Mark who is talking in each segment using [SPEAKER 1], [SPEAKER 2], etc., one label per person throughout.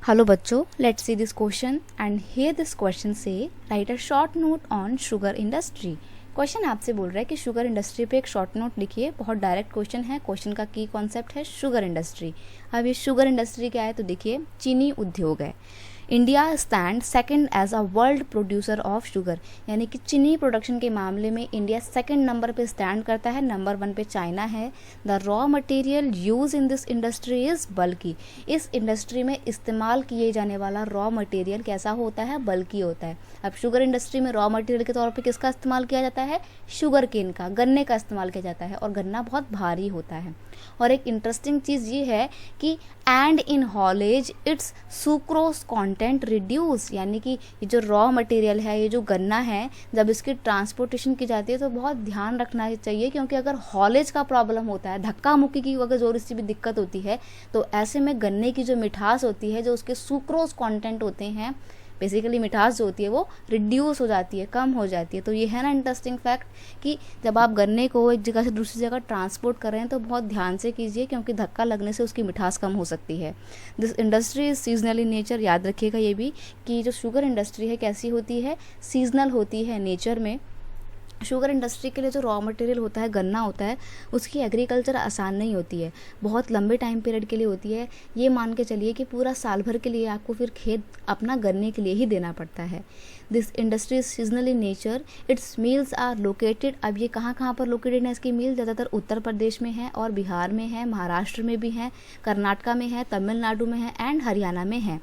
[SPEAKER 1] Hello बच्चों, let's see this question and here this question से write a short note on sugar industry. Question आपसे बोल रहा है कि शुगर इंडस्ट्री पे एक शॉर्ट नोट लिखिए। बहुत डायरेक्ट क्वेश्चन है। क्वेश्चन का की कॉन्सेप्ट है शुगर इंडस्ट्री। अब ये शुगर इंडस्ट्री क्या है तो देखिए, चीनी उद्योग है। India stand second as a world producer of sugar, यानी कि चीनी प्रोडक्शन के मामले में इंडिया सेकंड नंबर पे स्टैंड करता है। नंबर 1 पे चाइना है। The raw material use in this industry is bulky. इस इंडस्ट्री में इस्तेमाल किए जाने वाला रॉ मटेरियल कैसा होता है? बल्कि होता है। अब शुगर इंडस्ट्री में रॉ मटेरियल के तौर पे किसका इस्तेमाल किया जाता है? शुगर केन का, गन्ने का इस्तेमाल किया जाता है, और गन्ना बहुत भारी होता है। और एक इंटरेस्टिंग चीज़ ये है कि and in haulage it's sucrose content reduce, यानी कि ये जो रॉ मटेरियल है, ये जो गन्ना है, जब इसकी ट्रांसपोर्टेशन की जाती है तो बहुत ध्यान रखना चाहिए, क्योंकि अगर हॉलेज का प्रॉब्लम होता है, धक्का मुक्की की अगर जोर सी भी दिक्कत होती है, तो ऐसे में गन्ने की जो मिठास होती है, जो उसके सुक्रोज कंटेंट होते हैं, बेसिकली मिठास जो होती है वो रिड्यूस हो जाती है, कम हो जाती है। तो ये है ना इंटरेस्टिंग फैक्ट कि जब आप गन्ने को एक जगह से दूसरी जगह ट्रांसपोर्ट कर रहे हैं तो बहुत ध्यान से कीजिए, क्योंकि धक्का लगने से उसकी मिठास कम हो सकती है। This industry is seasonal in nature. याद रखिएगा ये भी कि जो शुगर इंडस्ट्री है कैसी होती है? सीजनल होती है नेचर में। शुगर इंडस्ट्री के लिए जो रॉ मटेरियल होता है, गन्ना होता है, उसकी एग्रीकल्चर आसान नहीं होती है, बहुत लंबे टाइम पीरियड के लिए होती है। ये मान के चलिए कि पूरा साल भर के लिए आपको फिर खेत अपना गन्ने के लिए ही देना पड़ता है। This industry is seasonal in nature. Its mills are located. अब ये कहाँ कहाँ पर लोकेटेड है इसकी मिल? ज़्यादातर उत्तर प्रदेश में है, और बिहार में है, महाराष्ट्र में भी है, कर्नाटका में है, तमिलनाडु में है, एंड हरियाणा में है,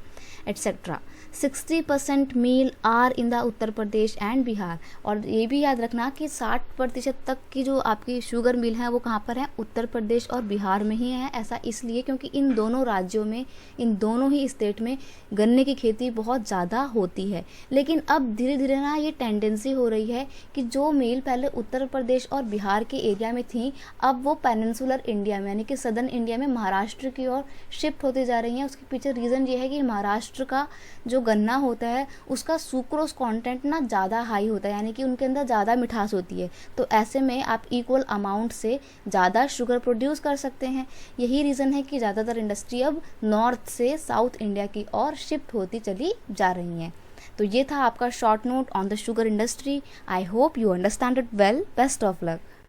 [SPEAKER 1] etcetera. 60% mills are in the Uttar Pradesh and Bihar. और ये भी याद रखना कि 60% तक की जो आपकी शुगर मिल है वो कहाँ पर है? उत्तर प्रदेश और बिहार में ही है। ऐसा इसलिए क्योंकि इन दोनों राज्यों में, इन दोनों ही स्टेट में गन्ने की खेती बहुत ज़्यादा होती है। लेकिन अब धीरे धीरे ना ये टेंडेंसी हो रही है कि जो मिल पहले उत्तर प्रदेश और बिहार के एरिया में थी, अब वो पेनिनसुलर इंडिया में, यानी कि सदर्न इंडिया में महाराष्ट्र की ओर शिफ्ट होती जा रही हैं। उसके पीछे रीज़न ये है कि महाराष्ट्र का जो गन्ना होता है उसका सुक्रोज कंटेंट ना ज़्यादा हाई होता है, यानी कि उनके अंदर ज़्यादा मिठास होती है। तो ऐसे में आप इक्वल अमाउंट से ज़्यादा शुगर प्रोड्यूस कर सकते हैं। यही रीज़न है कि ज़्यादातर इंडस्ट्री अब नॉर्थ से साउथ इंडिया की ओर शिफ्ट होती चली जा रही हैं। तो ये था आपका short note on the sugar industry. I hope you understand it well. Best of luck.